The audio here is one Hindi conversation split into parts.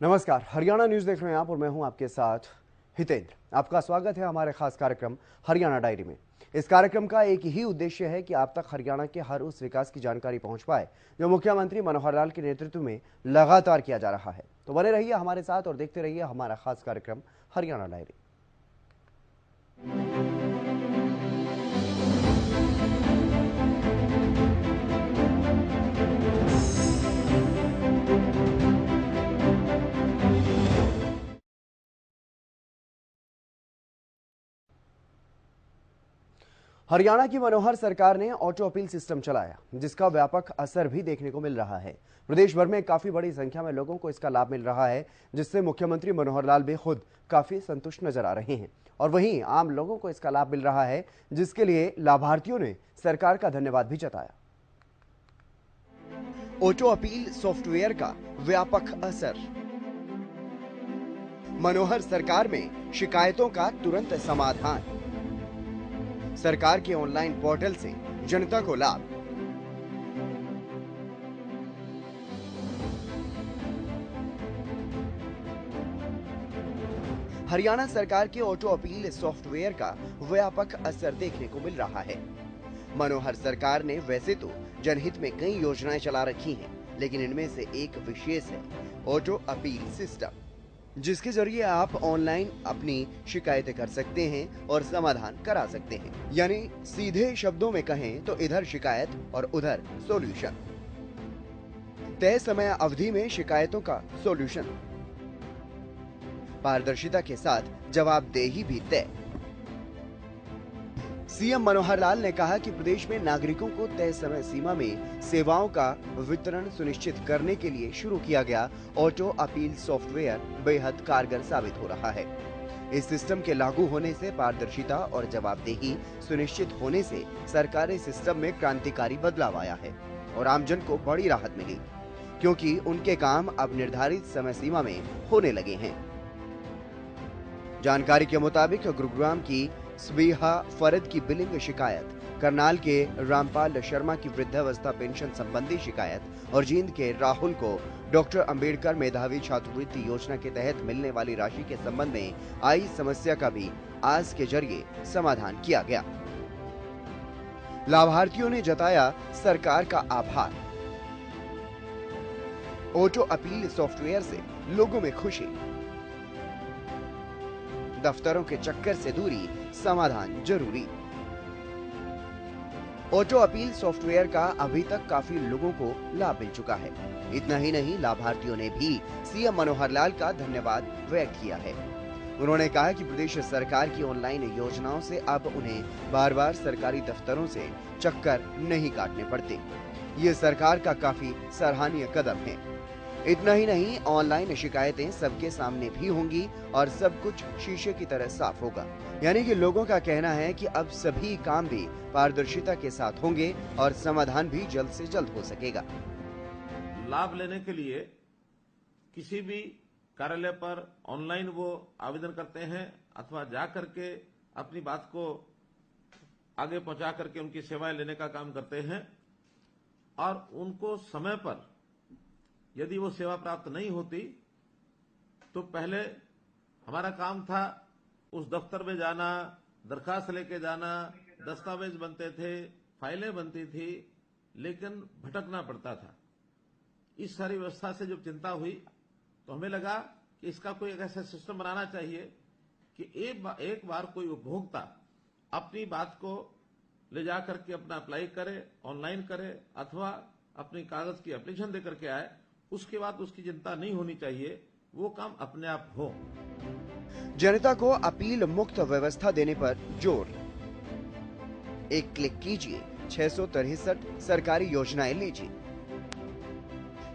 नमस्कार, हरियाणा न्यूज देख रहे हैं आप और मैं हूं आपके साथ हितेंद्र। आपका स्वागत है हमारे खास कार्यक्रम हरियाणा डायरी में। इस कार्यक्रम का एक ही उद्देश्य है कि आप तक हरियाणा के हर उस विकास की जानकारी पहुंच पाए जो मुख्यमंत्री मनोहर लाल के नेतृत्व में लगातार किया जा रहा है। तो बने रहिए हमारे साथ और देखते रहिए हमारा खास कार्यक्रम हरियाणा डायरी। हरियाणा की मनोहर सरकार ने ऑटो अपील सिस्टम चलाया, जिसका व्यापक असर भी देखने को मिल रहा है। प्रदेश भर में काफी बड़ी संख्या में लोगों को इसका लाभ मिल रहा है, जिससे मुख्यमंत्री मनोहर लाल भी खुद काफी संतुष्ट नजर आ रहे हैं और वहीं आम लोगों को इसका लाभ मिल रहा है, जिसके लिए लाभार्थियों ने सरकार का धन्यवाद भी जताया। ऑटो अपील सॉफ्टवेयर का व्यापक असर। मनोहर सरकार में शिकायतों का तुरंत समाधान। सरकार के ऑनलाइन पोर्टल से जनता को लाभ। हरियाणा सरकार के ऑटो अपील सॉफ्टवेयर का व्यापक असर देखने को मिल रहा है। मनोहर सरकार ने वैसे तो जनहित में कई योजनाएं चला रखी हैं, लेकिन इनमें से एक विशेष है ऑटो अपील सिस्टम, जिसके जरिए आप ऑनलाइन अपनी शिकायतें कर सकते हैं और समाधान करा सकते हैं। यानी सीधे शब्दों में कहें तो इधर शिकायत और उधर सॉल्यूशन। तय समय अवधि में शिकायतों का सॉल्यूशन, पारदर्शिता के साथ जवाबदेही भी तय। सीएम मनोहर लाल ने कहा कि प्रदेश में नागरिकों को तय समय सीमा में सेवाओं का वितरण सुनिश्चित करने के लिए शुरू किया गया ऑटो अपील सॉफ्टवेयर बेहद कारगर साबित हो रहा है। इस सिस्टम के लागू होने से पारदर्शिता और जवाबदेही सुनिश्चित होने से सरकारी सिस्टम में क्रांतिकारी बदलाव आया है और आमजन को बड़ी राहत मिली, क्योंकि उनके काम अब निर्धारित समय सीमा में होने लगे हैं। जानकारी के मुताबिक गुरुग्राम की स्बीहा फरद की बिलिंग शिकायत, करनाल के रामपाल शर्मा की वृद्धावस्था पेंशन संबंधी शिकायत और जींद के राहुल को डॉक्टर अंबेडकर मेधावी छात्रवृत्ति योजना के तहत मिलने वाली राशि के संबंध में आई समस्या का भी आज के जरिए समाधान किया गया। लाभार्थियों ने जताया सरकार का आभार। ऑटो अपील सॉफ्टवेयर से लोगों में खुशी। दफ्तरों के चक्कर से दूरी, समाधान जरूरी। ऑटो अपील सॉफ्टवेयर का अभी तक काफी लोगों को लाभ मिल चुका है। इतना ही नहीं, लाभार्थियों ने भी सीएम मनोहर लाल का धन्यवाद व्यक्त किया है। उन्होंने कहा कि प्रदेश सरकार की ऑनलाइन योजनाओं से अब उन्हें बार बार सरकारी दफ्तरों से चक्कर नहीं काटने पड़ते। ये सरकार का काफी सराहनीय कदम है। इतना ही नहीं, ऑनलाइन शिकायतें सबके सामने भी होंगी और सब कुछ शीशे की तरह साफ होगा। यानी कि लोगों का कहना है कि अब सभी काम भी पारदर्शिता के साथ होंगे और समाधान भी जल्द से जल्द हो सकेगा। लाभ लेने के लिए किसी भी कार्यालय पर ऑनलाइन वो आवेदन करते हैं अथवा जा करके अपनी बात को आगे पहुंचा करके उनकी सेवाएं लेने का काम करते हैं और उनको समय पर यदि वो सेवा प्राप्त नहीं होती तो पहले हमारा काम था उस दफ्तर में जाना, दरखास्त लेके जाना, दस्तावेज बनते थे, फाइलें बनती थी, लेकिन भटकना पड़ता था। इस सारी व्यवस्था से जब चिंता हुई तो हमें लगा कि इसका कोई एक ऐसा सिस्टम बनाना चाहिए कि एक बार कोई उपभोक्ता अपनी बात को ले जा करके अपना अप्लाई करे, ऑनलाइन करे अथवा अपनी कागज की एप्लीकेशन दे करके आए, उसके बाद उसकी चिंता नहीं होनी चाहिए, वो काम अपने आप हो। जनता को अपील मुक्त व्यवस्था देने पर जोर। एक क्लिक कीजिए, 663 सरकारी योजनाएं लीजिए।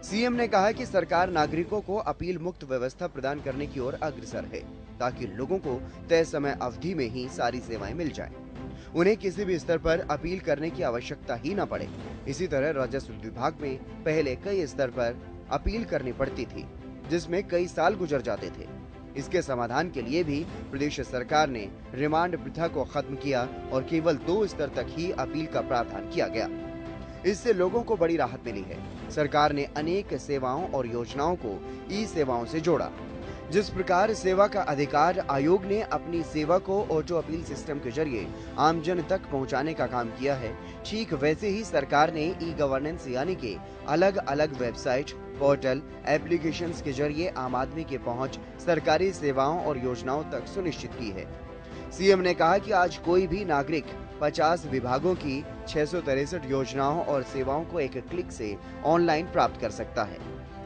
सीएम ने कहा कि सरकार नागरिकों को अपील मुक्त व्यवस्था प्रदान करने की ओर अग्रसर है, ताकि लोगों को तय समय अवधि में ही सारी सेवाएं मिल जाएं। उन्हें किसी भी स्तर पर अपील करने की आवश्यकता ही न पड़े। इसी तरह राजस्व विभाग में पहले कई स्तर पर अपील करनी पड़ती थी, जिसमें कई साल गुजर जाते थे। इसके समाधान के लिए भी प्रदेश सरकार ने रिमांड प्रथा को खत्म किया और केवल 2 स्तर तक ही अपील का प्रावधान किया गया। इससे लोगों को बड़ी राहत मिली है। सरकार ने अनेक सेवाओं और योजनाओं को ई सेवाओं से जोड़ा। जिस प्रकार सेवा का अधिकार आयोग ने अपनी सेवा को ऑटो अपील सिस्टम के जरिए आमजन तक पहुंचाने का काम किया है, ठीक वैसे ही सरकार ने ई गवर्नेंस यानी कि अलग अलग वेबसाइट, पोर्टल, एप्लीकेशंस के जरिए आम आदमी की पहुंच सरकारी सेवाओं और योजनाओं तक सुनिश्चित की है। सीएम ने कहा कि आज कोई भी नागरिक 50 विभागों की 663 योजनाओं और सेवाओं को एक क्लिक से ऑनलाइन प्राप्त कर सकता है।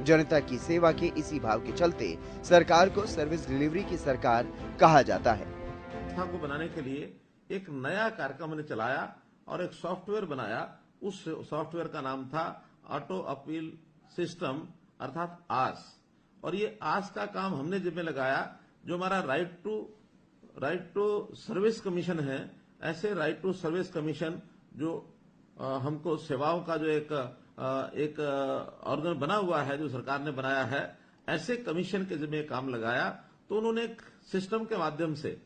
जनता की सेवा के इसी भाव के चलते सरकार को सर्विस डिलीवरी की सरकार कहा जाता है। व्यवस्था को बनाने के लिए एक नया कार्यक्रम हमने चलाया और एक सॉफ्टवेयर बनाया। उस सॉफ्टवेयर का नाम था ऑटो अपील सिस्टम अर्थात आस। और ये आस का काम हमने जिम्मे लगाया। जो हमारा राइट टू सर्विस कमीशन है, ऐसे राइट टू सर्विस कमीशन जो हमको सेवाओं का जो एक ऑर्गन बना हुआ है, जो सरकार ने बनाया है, ऐसे कमीशन के जिम्मे काम लगाया। तो उन्होंने एक सिस्टम के माध्यम से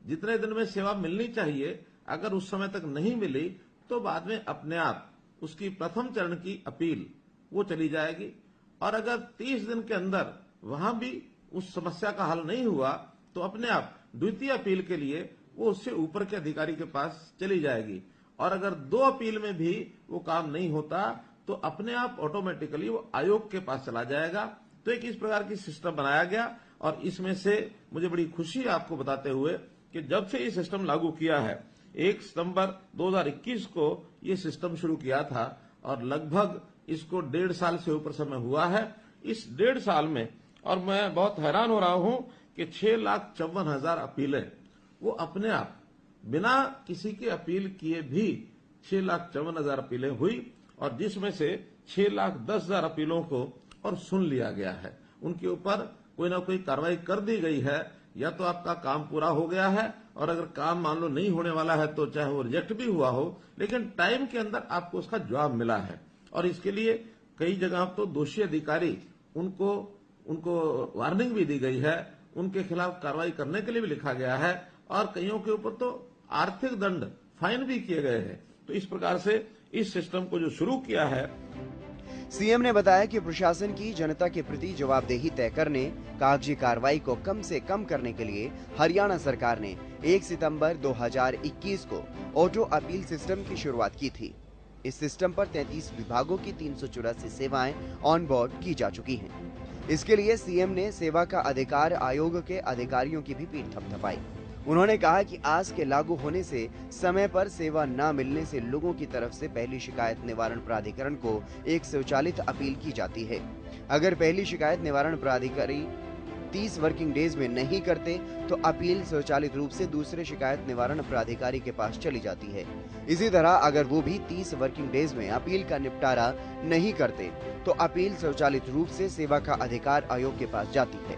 जितने दिन में सेवा मिलनी चाहिए, अगर उस समय तक नहीं मिली तो बाद में अपने आप उसकी प्रथम चरण की अपील वो चली जाएगी। और अगर 30 दिन के अंदर वहां भी उस समस्या का हल नहीं हुआ तो अपने आप द्वितीय अपील के लिए वो उससे ऊपर के अधिकारी के पास चली जाएगी। और अगर 2 अपील में भी वो काम नहीं होता तो अपने आप ऑटोमेटिकली वो आयोग के पास चला जाएगा। तो एक इस प्रकार की सिस्टम बनाया गया। और इसमें से मुझे बड़ी खुशी है आपको बताते हुए कि जब से ये सिस्टम लागू किया है, 1 सितंबर 2021 को ये सिस्टम शुरू किया था और लगभग इसको 1.5 साल से ऊपर समय हुआ है। इस 1.5 साल में और मैं बहुत हैरान हो रहा हूं कि 6,54,000 अपीलें वो अपने आप बिना किसी की अपील किए भी 6,54,000 अपीलें हुई। और जिसमें से 6,10,000 अपीलों को और सुन लिया गया है। उनके ऊपर कोई ना कोई कार्रवाई कर दी गई है, या तो आपका काम पूरा हो गया है, और अगर काम मान लो नहीं होने वाला है तो चाहे वो रिजेक्ट भी हुआ हो, लेकिन टाइम के अंदर आपको उसका जवाब मिला है। और इसके लिए कई जगह तो दोषी अधिकारी उनको वार्निंग भी दी गई है, उनके खिलाफ कार्रवाई करने के लिए भी लिखा गया है, और कईयों के ऊपर तो आर्थिक दंड फाइन भी किए गए हैं। तो इस प्रकार से इस सिस्टम को जो शुरू किया है। सीएम ने बताया कि प्रशासन की जनता के प्रति जवाबदेही तय करने, कागजी कार्रवाई को कम से कम करने के लिए हरियाणा सरकार ने 1 सितंबर 2021 को ऑटो अपील सिस्टम की शुरुआत की थी। इस सिस्टम पर 33 विभागों की 384 सेवाएं ऑन बोर्ड की जा चुकी हैं। इसके लिए सीएम ने सेवा का अधिकार आयोग के अधिकारियों की भी पीठ थपथपाई। उन्होंने कहा कि आज के लागू होने से समय पर सेवा न मिलने से लोगों की तरफ से पहली शिकायत निवारण प्राधिकरण को एक स्वचालित अपील की जाती है। अगर पहली शिकायत निवारण प्राधिकारी 30 वर्किंग डेज में नहीं करते तो अपील स्वचालित रूप से दूसरे शिकायत निवारण प्राधिकारी के पास चली जाती है। इसी तरह अगर वो भी 30 वर्किंग डेज में अपील का निपटारा नहीं करते तो अपील स्वचालित रूप से सेवा का अधिकार आयोग के पास जाती है।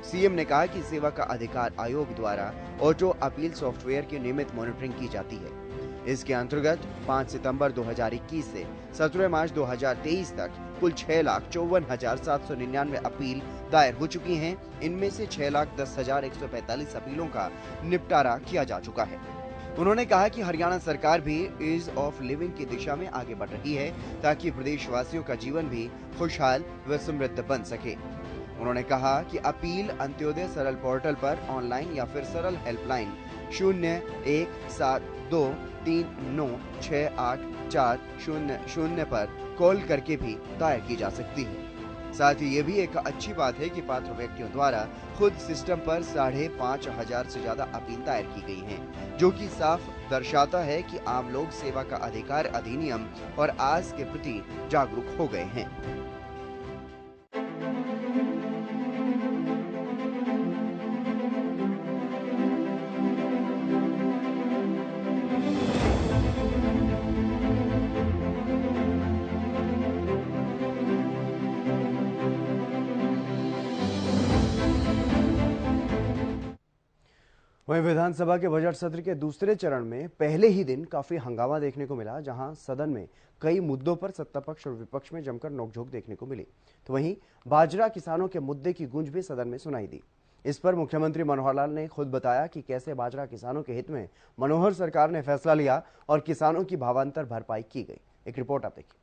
सीएम ने कहा कि सेवा का अधिकार आयोग द्वारा ऑटो अपील सॉफ्टवेयर की नियमित मॉनिटरिंग की जाती है। इसके अंतर्गत 5 सितंबर 2021 से 17 मार्च 2023 तक कुल 6,54,799 अपील दायर हो चुकी हैं। इनमें से 6,10,145 अपीलों का निपटारा किया जा चुका है। उन्होंने कहा कि हरियाणा सरकार भी ईज ऑफ लिविंग की दिशा में आगे बढ़ रही है ताकि प्रदेशवासियों का जीवन भी खुशहाल व समृद्ध बन सके। उन्होंने कहा कि अपील अंत्योदय सरल पोर्टल पर ऑनलाइन या फिर सरल हेल्पलाइन 0172396840 पर कॉल करके भी दायर की जा सकती है। साथ ही ये भी एक अच्छी बात है कि पात्र व्यक्तियों द्वारा खुद सिस्टम पर 5,500 से ज्यादा अपील दायर की गई हैं, जो कि साफ दर्शाता है कि आम लोग सेवा का अधिकार अधिनियम और आज के प्रति जागरूक हो गए हैं। वहीं विधानसभा के बजट सत्र के दूसरे चरण में पहले ही दिन काफी हंगामा देखने को मिला, जहां सदन में कई मुद्दों पर सत्ता पक्ष और विपक्ष में जमकर नोकझोंक देखने को मिली। तो वहीं बाजरा किसानों के मुद्दे की गूंज भी सदन में सुनाई दी। इस पर मुख्यमंत्री मनोहर लाल ने खुद बताया कि कैसे बाजरा किसानों के हित में मनोहर सरकार ने फैसला लिया और किसानों की भावांतर भरपाई की गई। एक रिपोर्ट आप देखिए।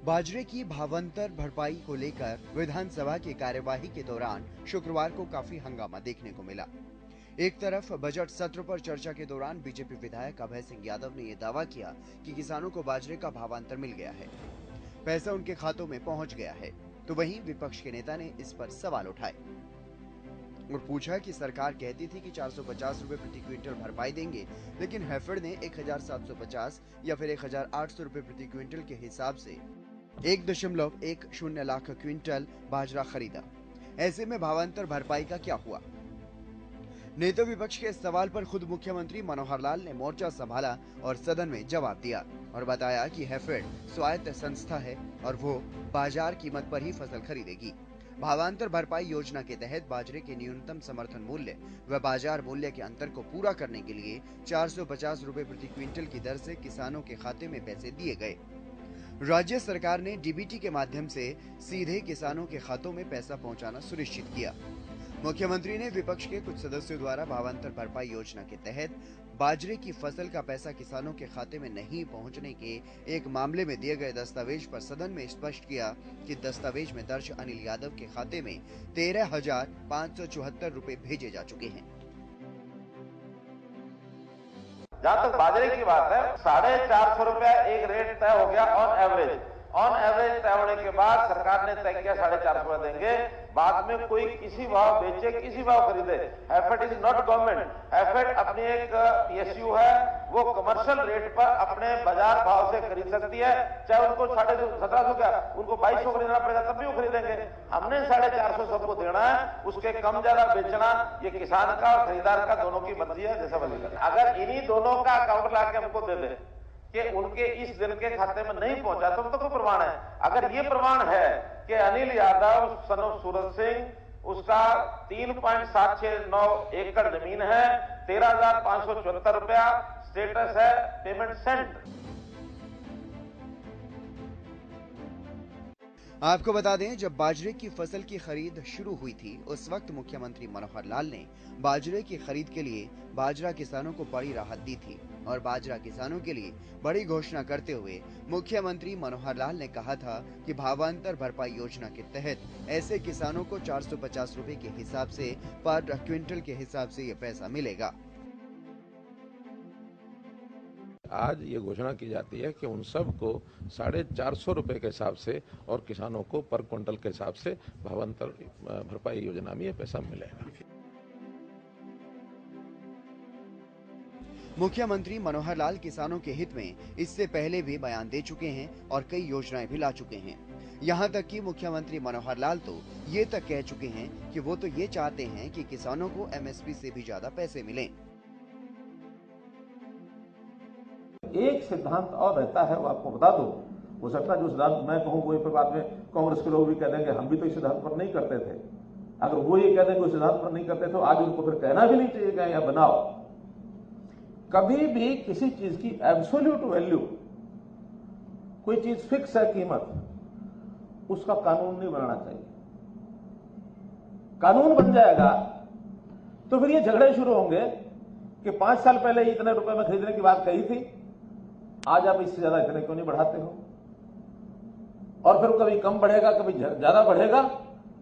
बाजरे की भावांतर भरपाई को लेकर विधानसभा की कार्यवाही के दौरान शुक्रवार को काफी हंगामा देखने को मिला। एक तरफ बजट सत्र पर चर्चा के दौरान बीजेपी विधायक अभय सिंह यादव ने यह दावा किया कि किसानों को बाजरे का भावांतर मिल गया है, पैसा उनके खातों में पहुंच गया है, तो वहीं विपक्ष के नेता ने इस पर सवाल उठाए और पूछा कि सरकार कहती थी कि 450 रुपए प्रति क्विंटल भरपाई देंगे, लेकिन हैफेड ने 1750 या फिर 1800 रुपए प्रति क्विंटल के हिसाब से 1.10 लाख क्विंटल बाजरा खरीदा। ऐसे में भावांतर भरपाई का क्या हुआ? नेता विपक्ष के इस सवाल पर खुद मुख्यमंत्री मनोहर लाल ने मोर्चा संभाला और सदन में जवाब दिया और बताया कि हैफेड स्वायत्त संस्था है और वो बाजार कीमत पर ही फसल खरीदेगी। भावांतर भरपाई योजना के तहत बाजरे के न्यूनतम समर्थन मूल्य व बाजार मूल्य के अंतर को पूरा करने के लिए 450 रुपए प्रति क्विंटल की दर से किसानों के खाते में पैसे दिए गए। राज्य सरकार ने डीबीटी के माध्यम से सीधे किसानों के खातों में पैसा पहुंचाना सुनिश्चित किया। मुख्यमंत्री ने विपक्ष के कुछ सदस्यों द्वारा भावांतर भरपाई योजना के तहत बाजरे की फसल का पैसा किसानों के खाते में नहीं पहुंचने के एक मामले में दिए गए दस्तावेज पर सदन में स्पष्ट किया कि दस्तावेज में दर्ज अनिल यादव के खाते में 13,574 रुपए भेजे जा चुके हैं। जहां तक बाजरे की बात है, 450 रुपया एक रेट तय हो गया ऑन एवरेज तय होने के बाद सरकार ने तय किया 450 रुपए देंगे। बाद में कोई किसी भाव बेचे, किसी भाव खरीदे, HAFED is not government. HAFED अपनी एक पीएसयू है, वो कमर्शियल रेट पर अपने बाजार भाव से खरीद सकती है। चाहे उनको 1750 का, उनको 2200 खरीदना पड़ेगा तब भी वो खरीदेंगे। हमने 450 सबको देना है, उसके कम ज्यादा बेचना ये किसान का और खरीदार का दोनों की मर्जी है, जैसा बनी करे। अगर इन्हीं दोनों का अकाउंट ला के हमको दे दे कि उनके इस दिन के खाते में नहीं पहुंचा तो कोई प्रमाण है। अगर ये प्रमाण है कि अनिल यादव सन ऑफ सूरज सिंह उसका 3.769 एकड़ जमीन है, 13,574 रुपया स्टेटस है, पेमेंट सेंड। आपको बता दें, जब बाजरे की फसल की खरीद शुरू हुई थी उस वक्त मुख्यमंत्री मनोहर लाल ने बाजरे की खरीद के लिए बाजरा किसानों को बड़ी राहत दी थी और बाजरा किसानों के लिए बड़ी घोषणा करते हुए मुख्यमंत्री मनोहर लाल ने कहा था कि भावांतर भरपाई योजना के तहत ऐसे किसानों को 450 रुपए के हिसाब से पर क्विंटल के हिसाब से ये पैसा मिलेगा। आज ये घोषणा की जाती है कि उन सब को 450 रुपए के हिसाब से और किसानों को पर क्विंटल के हिसाब से भावांतर भरपाई योजना में ये पैसा मिलेगा। मुख्यमंत्री मनोहर लाल किसानों के हित में इससे पहले भी बयान दे चुके हैं और कई योजनाएं भी ला चुके हैं। यहां तक कि मुख्यमंत्री मनोहर लाल तो ये तक कह चुके हैं कि वो तो ये चाहते हैं कि किसानों को एमएसपी से भी ज्यादा पैसे मिलें। एक सिद्धांत और रहता है, वो आपको बता दो। हो सकता है जो सिद्धांत मैं कहूँ वो फिर बाद में कांग्रेस के लोग भी कह देंगे हम भी तो इस सिद्धांत पर नहीं करते थे। अगर वो ये कह देंगे उस सिद्धांत पर नहीं करते तो आज उनको फिर कहना भी नहीं चाहिए कि यहाँ बनाओ। कभी भी किसी चीज की एब्सोल्यूट वैल्यू, कोई चीज फिक्स है कीमत, उसका कानून नहीं बनना चाहिए। कानून बन जाएगा तो फिर ये झगड़े शुरू होंगे कि 5 साल पहले इतने रुपए में खरीदने की बात कही थी, आज आप इससे ज्यादा इतने क्यों नहीं बढ़ाते हो, और फिर कभी कम बढ़ेगा कभी ज्यादा बढ़ेगा।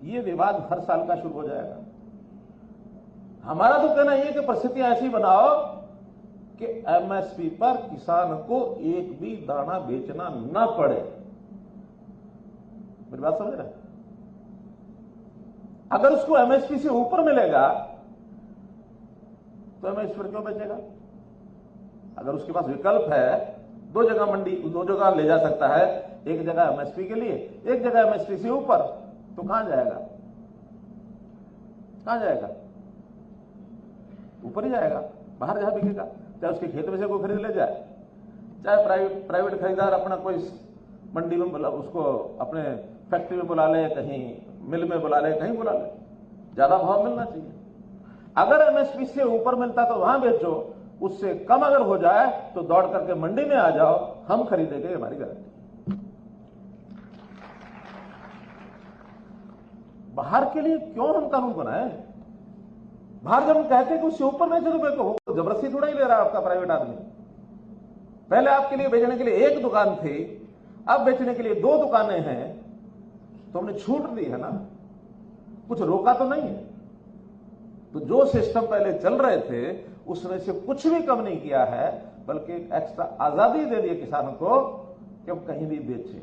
ये विवाद हर साल का शुरू हो जाएगा। हमारा तो कहना यह कि परिस्थितियां ऐसी बनाओ कि एमएसपी पर किसान को एक भी दाना बेचना न पड़े। मेरी बात समझ रहे हैं? अगर उसको एमएसपी से ऊपर मिलेगा तो एमएसपी पर क्यों बेचेगा? अगर उसके पास विकल्प है, दो जगह ले जा सकता है, एक जगह एमएसपी के लिए, एक जगह एमएसपी से ऊपर, तो कहां जाएगा? कहां जाएगा? ऊपर ही जाएगा, बाहर जहां बिकेगा। चाहे उसके खेत में से कोई खरीद ले जाए, चाहे प्राइवेट खरीदार अपना कोई मंडी में उसको अपने फैक्ट्री में बुला ले, कहीं मिल में बुला ले, कहीं बुला ले, ज्यादा भाव मिलना चाहिए। अगर एमएसपी से ऊपर मिलता तो वहां बेचो, उससे कम अगर हो जाए तो दौड़ करके मंडी में आ जाओ, हम खरीदेंगे, हमारी गारंटी। बाहर के लिए क्यों हम कानून बनाए? बाहर जब हम कहते हैं कि उससे ऊपर बेचे तो बेचो, तो जबरदस्ती थोड़ा ही ले रहा है आपका प्राइवेट आदमी। पहले आपके लिए बेचने के लिए एक दुकान थी, अब बेचने के लिए 2 दुकानें हैं, तो हमने छूट दी है ना, कुछ रोका तो नहीं है। तो जो सिस्टम पहले चल रहे थे उसने से कुछ भी कम नहीं किया है, बल्कि एक एक्स्ट्रा आजादी दे दी किसानों को कि हम कहीं भी बेचें।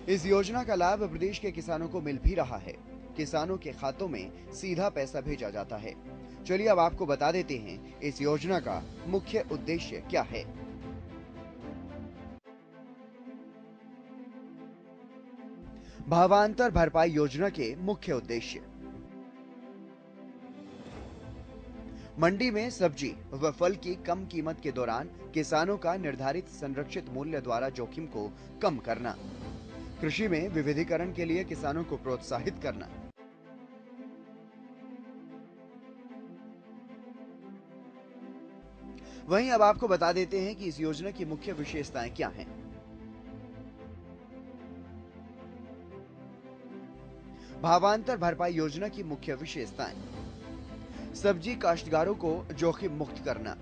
इस योजना का लाभ प्रदेश के किसानों को मिल भी रहा है। किसानों के खातों में सीधा पैसा भेजा जाता है। चलिए अब आपको बता देते हैं इस योजना का मुख्य उद्देश्य क्या है। भावांतर भरपाई योजना के मुख्य उद्देश्य: मंडी में सब्जी व फल की कम कीमत के दौरान किसानों का निर्धारित संरक्षित मूल्य द्वारा जोखिम को कम करना, कृषि में विविधीकरण के लिए किसानों को प्रोत्साहित करना, वहीं अब आपको बता देते हैं कि इस योजना की मुख्य विशेषताएं क्या हैं। भावांतर भरपाई योजना की मुख्य विशेषताएं: सब्जी काश्तकारों को जोखिम मुक्त करना,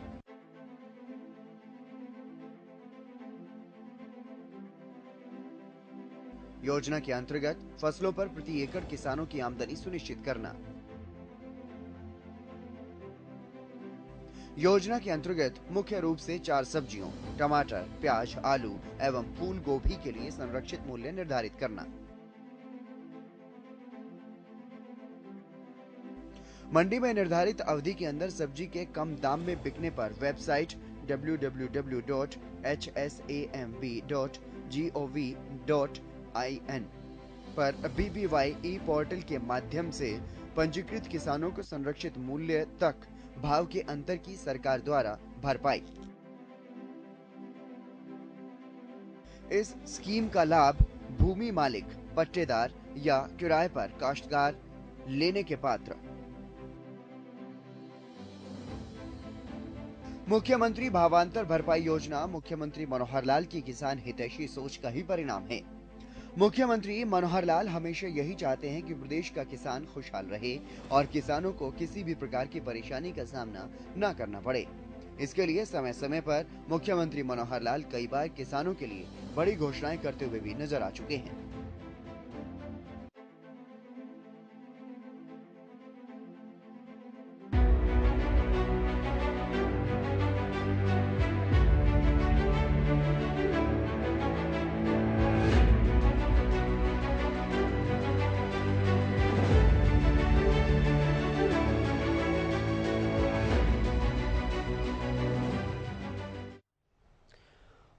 योजना के अंतर्गत फसलों पर प्रति एकड़ किसानों की आमदनी सुनिश्चित करना, योजना के अंतर्गत मुख्य रूप से 4 सब्जियों टमाटर, प्याज, आलू एवं फूल गोभी के लिए संरक्षित मूल्य निर्धारित करना, मंडी में निर्धारित अवधि के अंदर सब्जी के कम दाम में बिकने पर वेबसाइट www.hsamb.gov.in पर BBYE पोर्टल के माध्यम से पंजीकृत किसानों को संरक्षित मूल्य तक भाव के अंतर की सरकार द्वारा भरपाई। इस स्कीम का लाभ भूमि मालिक, पट्टेदार या किराए पर काश्तकार लेने के पात्र। मुख्यमंत्री भावांतर भरपाई योजना मुख्यमंत्री मनोहर लाल की किसान हितैषी सोच का ही परिणाम है। मुख्यमंत्री मनोहर लाल हमेशा यही चाहते हैं कि प्रदेश का किसान खुशहाल रहे और किसानों को किसी भी प्रकार की परेशानी का सामना न करना पड़े। इसके लिए समय समय पर मुख्यमंत्री मनोहर लाल कई बार किसानों के लिए बड़ी घोषणाएं करते हुए भी नजर आ चुके हैं।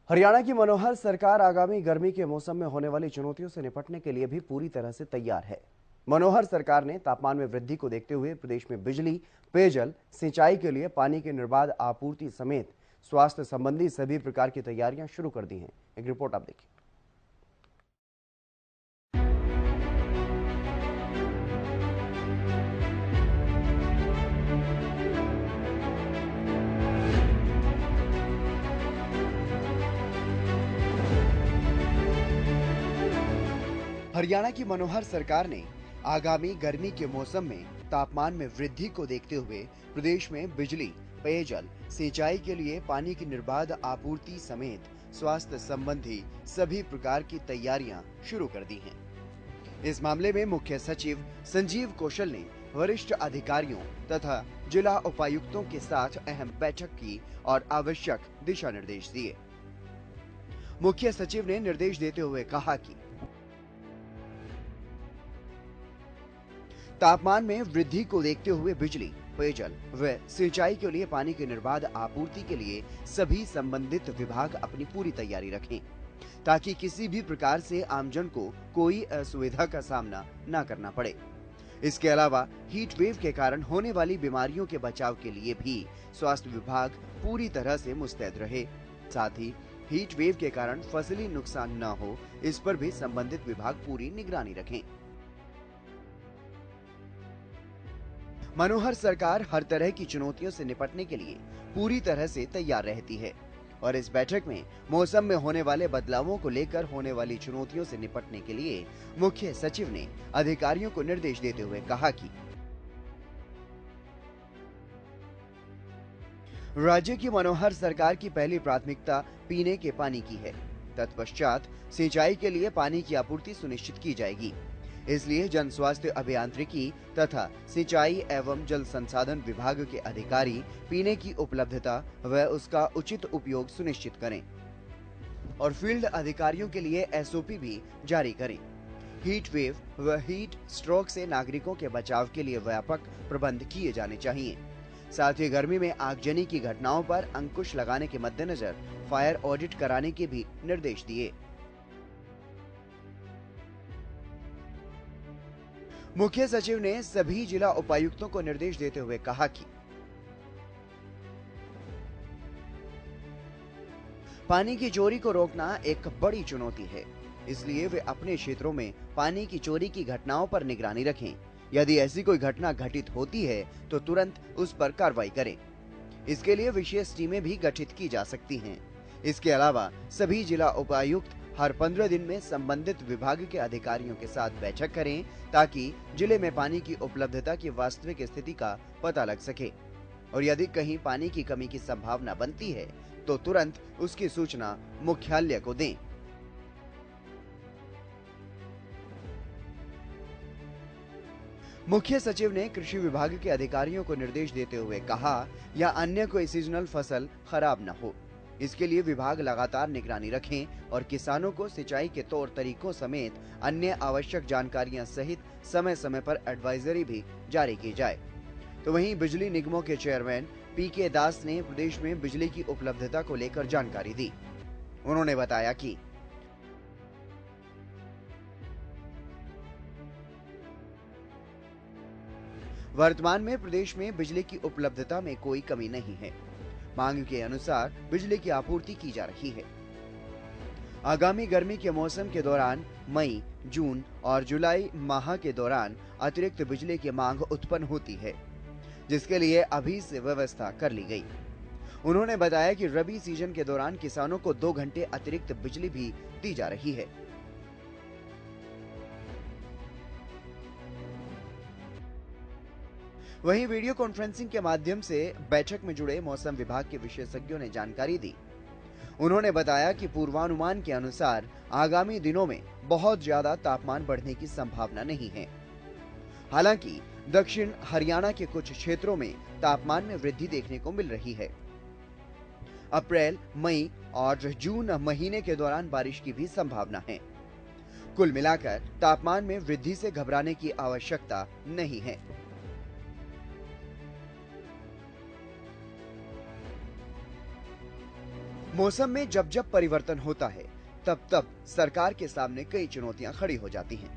हरियाणा की मनोहर सरकार आगामी गर्मी के मौसम में होने वाली चुनौतियों से निपटने के लिए भी पूरी तरह से तैयार है। मनोहर सरकार ने तापमान में वृद्धि को देखते हुए प्रदेश में बिजली, पेयजल, सिंचाई के लिए पानी की निर्बाध आपूर्ति समेत स्वास्थ्य संबंधी सभी प्रकार की तैयारियां शुरू कर दी हैं। एक रिपोर्ट आप देखिए। हरियाणा की मनोहर सरकार ने आगामी गर्मी के मौसम में तापमान में वृद्धि को देखते हुए प्रदेश में बिजली, पेयजल, सिंचाई के लिए पानी की निर्बाध आपूर्ति समेत स्वास्थ्य संबंधी सभी प्रकार की तैयारियां शुरू कर दी हैं। इस मामले में मुख्य सचिव संजीव कौशल ने वरिष्ठ अधिकारियों तथा जिला उपायुक्तों के साथ अहम बैठक की और आवश्यक दिशा निर्देश दिए। मुख्य सचिव ने निर्देश देते हुए कहा कि तापमान में वृद्धि को देखते हुए बिजली, पेयजल व सिंचाई के लिए पानी की निर्बाध आपूर्ति के लिए सभी संबंधित विभाग अपनी पूरी तैयारी रखें, ताकि किसी भी प्रकार से आमजन को कोई असुविधा का सामना न करना पड़े। इसके अलावा हीट वेव के कारण होने वाली बीमारियों के बचाव के लिए भी स्वास्थ्य विभाग पूरी तरह से मुस्तैद रहे। साथ ही हीट वेव के कारण फसली नुकसान न हो, इस पर भी संबंधित विभाग पूरी निगरानी रखें। मनोहर सरकार हर तरह की चुनौतियों से निपटने के लिए पूरी तरह से तैयार रहती है और इस बैठक में मौसम में होने वाले बदलावों को लेकर होने वाली चुनौतियों से निपटने के लिए मुख्य सचिव ने अधिकारियों को निर्देश देते हुए कहा कि राज्य की मनोहर सरकार की पहली प्राथमिकता पीने के पानी की है। तत्पश्चात सिंचाई के लिए पानी की आपूर्ति सुनिश्चित की जाएगी। इसलिए जन स्वास्थ्य अभियांत्रिकी तथा सिंचाई एवं जल संसाधन विभाग के अधिकारी पीने की उपलब्धता व उसका उचित उपयोग सुनिश्चित करें और फील्ड अधिकारियों के लिए एसओपी भी जारी करें। हीट वेव व हीट स्ट्रोक से नागरिकों के बचाव के लिए व्यापक प्रबंध किए जाने चाहिए। साथ ही गर्मी में आगजनी की घटनाओं पर अंकुश लगाने के मद्देनजर फायर ऑडिट कराने के भी निर्देश दिए। मुख्य सचिव ने सभी जिला उपायुक्तों को निर्देश देते हुए कहा कि पानी की चोरी को रोकना एक बड़ी चुनौती है, इसलिए वे अपने क्षेत्रों में पानी की चोरी की घटनाओं पर निगरानी रखें। यदि ऐसी कोई घटना घटित होती है तो तुरंत उस पर कार्रवाई करें। इसके लिए विशेष टीमें भी गठित की जा सकती हैं। इसके अलावा सभी जिला उपायुक्त हर 15 दिन में संबंधित विभाग के अधिकारियों के साथ बैठक करें ताकि जिले में पानी की उपलब्धता की वास्तविक स्थिति का पता लग सके और यदि कहीं पानी की कमी की संभावना बनती है तो तुरंत उसकी सूचना मुख्यालय को दें। मुख्य सचिव ने कृषि विभाग के अधिकारियों को निर्देश देते हुए कहा, या अन्य कोई सीजनल फसल खराब न हो, इसके लिए विभाग लगातार निगरानी रखें और किसानों को सिंचाई के तौर तरीकों समेत अन्य आवश्यक जानकारियां सहित समय समय पर एडवाइजरी भी जारी की जाए। तो वहीं बिजली निगमों के चेयरमैन पीके दास ने प्रदेश में बिजली की उपलब्धता को लेकर जानकारी दी। उन्होंने बताया कि वर्तमान में प्रदेश में बिजली की उपलब्धता में कोई कमी नहीं है। मांग के अनुसार बिजली की आपूर्ति की जा रही है। आगामी गर्मी के मौसम के दौरान मई, जून और जुलाई माह के दौरान अतिरिक्त बिजली की मांग उत्पन्न होती है, जिसके लिए अभी से व्यवस्था कर ली गई। उन्होंने बताया कि रबी सीजन के दौरान किसानों को 2 घंटे अतिरिक्त बिजली भी दी जा रही है। वहीं वीडियो कॉन्फ्रेंसिंग के माध्यम से बैठक में जुड़े मौसम विभाग के विशेषज्ञों ने जानकारी दी। उन्होंने बताया कि पूर्वानुमान के अनुसार आगामी दिनों में बहुत ज्यादा तापमान बढ़ने की संभावना नहीं है। हालांकि दक्षिण हरियाणा के कुछ क्षेत्रों में तापमान में वृद्धि देखने को मिल रही है। अप्रैल, मई और जून महीने के दौरान बारिश की भी संभावना है। कुल मिलाकर तापमान में वृद्धि से घबराने की आवश्यकता नहीं है। मौसम में जब जब परिवर्तन होता है तब तब सरकार के सामने कई चुनौतियां खड़ी हो जाती हैं।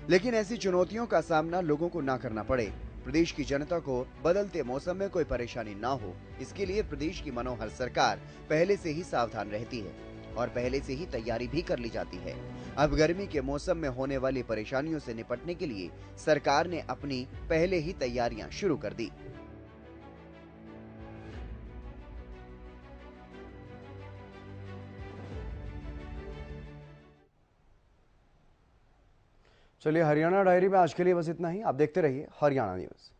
लेकिन ऐसी चुनौतियों का सामना लोगों को ना करना पड़े, प्रदेश की जनता को बदलते मौसम में कोई परेशानी ना हो, इसके लिए प्रदेश की मनोहर सरकार पहले से ही सावधान रहती है और पहले से ही तैयारी भी कर ली जाती है। अब गर्मी के मौसम में होने वाली परेशानियों से निपटने के लिए सरकार ने अपनी पहले ही तैयारियां शुरू कर दी। चलिए, हरियाणा डायरी में आज के लिए बस इतना ही। आप देखते रहिए हरियाणा न्यूज़।